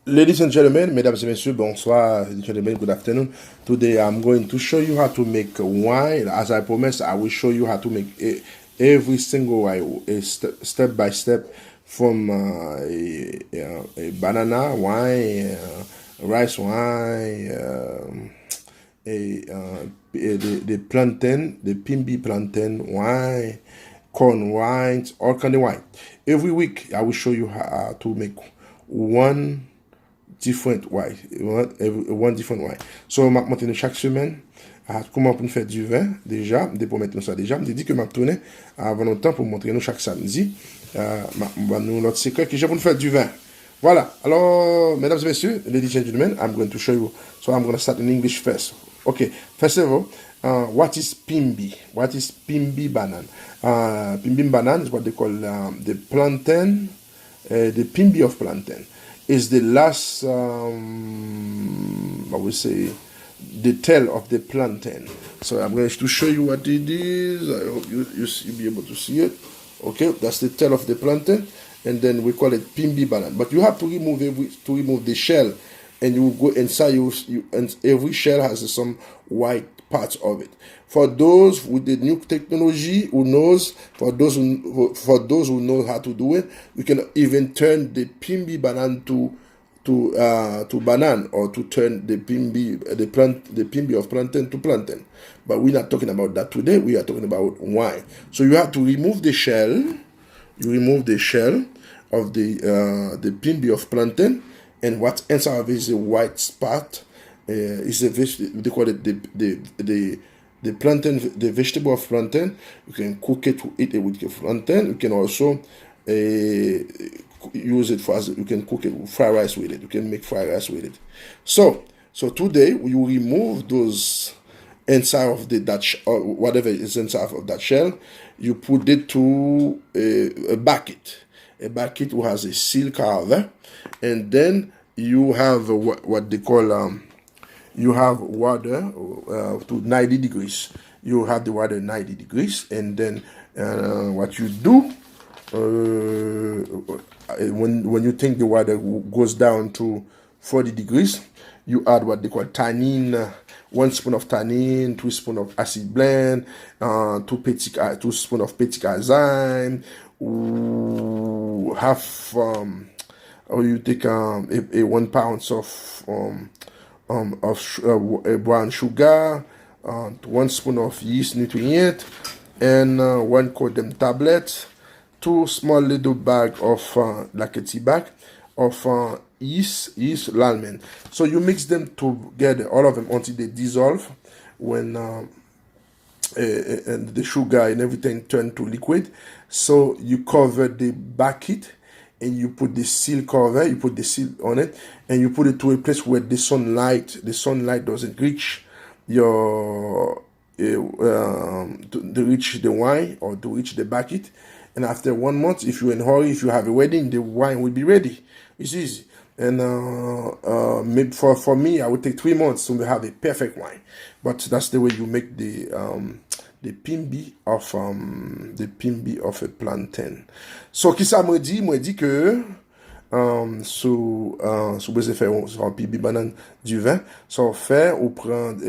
Ladies and gentlemen, mesdames et messieurs, bonsoir. Ladies and gentlemen, good afternoon. Today I'm going to show you how to make wine. As I promised, I will show you how to make every single wine, step by step, from a banana wine, rice wine, the plantain, the pimbi plantain wine, corn wines, all kind of wine. Every week I will show you how to make one different wine, one different wine. So, je vais montrer chaque semaine comment pour nous faire du vin, déjà, pour mettre nous ça déjà. Je dis que je vais tourner avant longtemps pour montrer nous chaque samedi. Nous, notre secret que j'ai pour nous faire du vin. Voilà. Alors, mesdames et messieurs, ladies and gentlemen, I'm going to show you. So, I'm going to start in English first. Okay. First of all, what is pimbi? What is pimbi banana? Pimbi banana is what they call the plantain, the pimbi of plantain. Is the last, I would say, the tail of the plantain. So I'm going to show you what it is. I hope you'll be able to see it. Okay, that's the tail of the plantain, and then we call it pimbi banana. But you have to remove the shell, and you go inside. And every shell has some white parts of it. For those with the new technology for those who know how to do it, you can even turn the pimbi banana to banana, or to turn the pimbi of plantain to plantain. But we're not talking about that today. We are talking about wine. So you have to remove the shell. You remove the shell of the pimbi of plantain, and what's inside of it is a white spot. Is they call it the plantain, the vegetable of plantain. You can cook it to eat it with the plantain. You can also use it you can cook it, fried rice with it. You can make fried rice with it. So today you remove those inside of or whatever is inside of that shell. You put it to a bucket who has a seal cover, and then you have what they call you have water to 90 degrees. You have the water 90 degrees, and then what you do when you think the water goes down to 40 degrees, you add what they call tannin, 1 spoon of tannin, 2 spoons of acid blend, 2 spoons of petit enzyme, half or you take a 1 pound of brown sugar, 1 spoon of yeast nutrient, and 1 codename tablet, 2 small little bag of like a tea bag of yeast l'almond. So you mix them together, all of them, until they dissolve. When and the sugar and everything turn to liquid, so you cover the bucket, and you put the seal cover, you put the seal on it, and you put it to a place where the sunlight doesn't reach to reach the wine, or to reach the bucket. And after 1 month, if you're in a hurry, if you have a wedding, the wine will be ready. It's easy. And maybe for me, I would take 3 months to have a perfect wine. But that's the way you make the pimbi of a plantain. So, qui ça me dit? Moi dit que sous besoin faire un pimbi banane du vin, ça fait ou prendre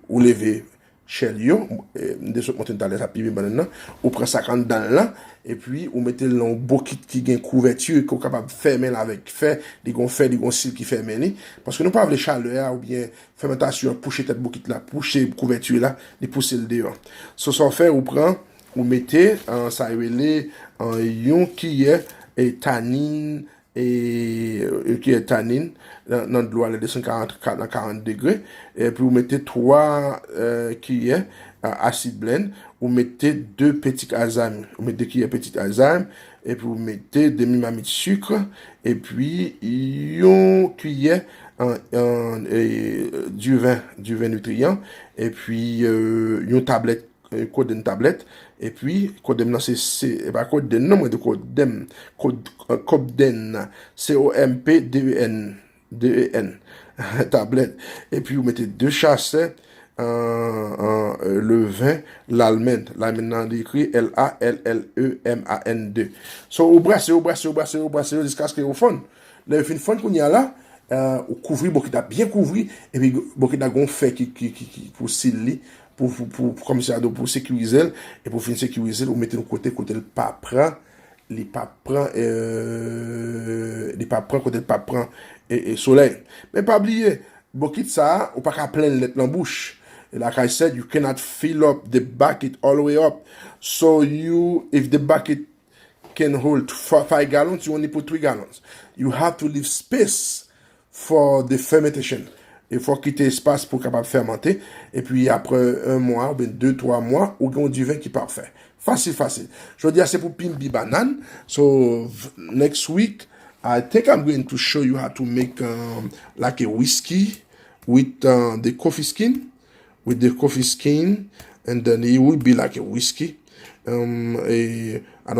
ou lever shell yo, de ce monter dans la pimbi banane, ou prend 50 dans là, et puis ou mettez dans un bucket qui gagne couverture, qui est capable de fermer avec fer, des gon fer, des gon sil qui ferme ni, parce que nous pas avec chaleur ou bien fermentation, pousser tête bucket là, pousser couverture là, les pousser le dehors. So ça fait ou prend ou mettez ça relé en yon qui est tannin, et qui est tannin dans de l'eau à 240 degrés, et puis vous mettez 3 cuillères acide blend, vous mettez 2 petits enzymes, vous mettez 2 cuillères petits enzymes, et puis vous mettez demi-mamie de sucre, et puis une cuillère du vin nutrient, et puis une tablette, code d'une tablette, et puis codem non c'est pas codem non mais de codem codem COMPDEN tablette, et puis vous mettez 2 chasses le vin l'almond écrit LALLEMAN2. So vous brassez jusqu'à ce que vous fond le fin fond qu'on y a là, ou couvrir, bon, qui t'a bien couvert, et puis, bon, qui t'a gon fait qui pour sciller, comme ça, pour sécuriser, et pour finir sécuriser, vous mettez de côté le pas prend, les pas prend, côté le pas prend, et soleil. Mais pas oublier, bon, quitte ça, ou pas qu'à plein lettre en bouche. Like I said, you cannot fill up the bucket all the way up. So if the bucket can hold 5 gallons, you only put 3 gallons. You have to leave space for the fermentation. Il faut quitter espace pour capable fermenter. Et puis après 1 mois, ou bien 2-3 mois, ou on du vin qui est parfait. Facile. Je veux dire, c'est pour Pimbi banane. So next week, I think I'm going to show you how to make like a whiskey with the coffee skin. With the coffee skin, and then it will be like a whiskey. I don't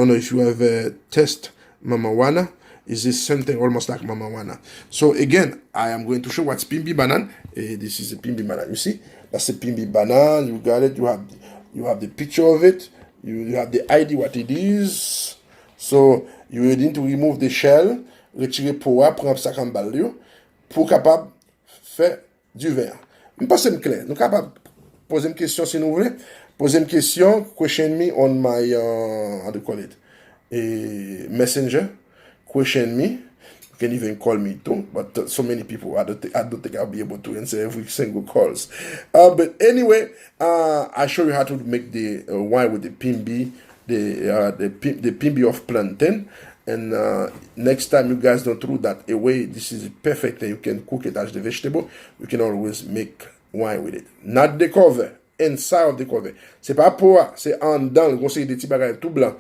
know if you ever test Mamajuana. It's the same thing, almost like Mamajuana. So again, I am going to show what's Pimbi banana. This is a Pimbi banana. You see, that's a Pimbi banana. You got it. You have the picture of it. You have the idea what it is. So you need to remove the shell, retirer pour prendre ça comme balle pour capable faire du vin. Je pense que c'est clair. Nous sommes capables de poser une question si nous voulez. Poser une question, question me on my, how do you call it? Messenger. Question me. You can even call me too. But so many people, I don't think I'll be able to answer every single calls. But anyway, I show you how to make the wine with the Pimbi, the Pimbi of plantain. And next time you guys don't throw that away, this is perfect and you can cook it as the vegetable. You can always make wine with it. Not the cover, inside of the cover. C'est pas pour, c'est en dedans, le conseil des petits bagages tout blanc.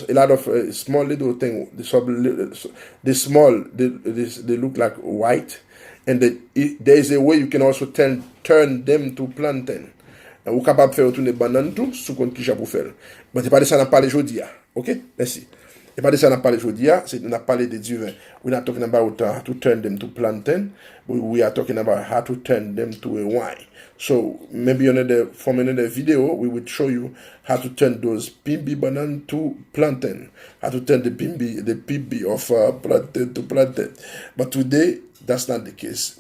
A lot of small little things, the small, they look like white. And there is a way you can also turn them to plantain. Ou capable de faire retourner banane tout, sous compte qui j'ai pour faire. Mais c'est pas de ça qu'on parle aujourd'hui. Ok? Merci. Et pas de ça qu'on parle aujourd'hui, c'est on a parlé de du vin. We're not talking about how to turn them to plantain, but we are talking about how to turn them to a wine. So maybe from another video, we will show you how to turn those Pimbi banana to plantain, how to turn the Pimbi of plantain to plantain. But today, that's not the case.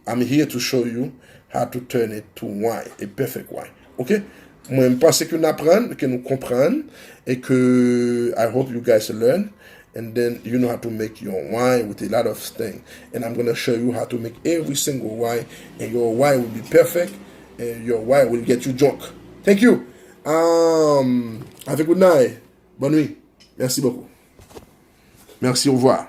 I'm here to show you how to turn it to wine, a perfect wine. Okay? Moi, je pense que nous apprenons, que nous comprenons, et que I hope you guys learn, and then you know how to make your wine with a lot of things. And I'm going to show you how to make every single wine, and your wine will be perfect, and your wine will get you drunk. Thank you. Have a good night. Bonne nuit. Merci beaucoup. Merci, au revoir.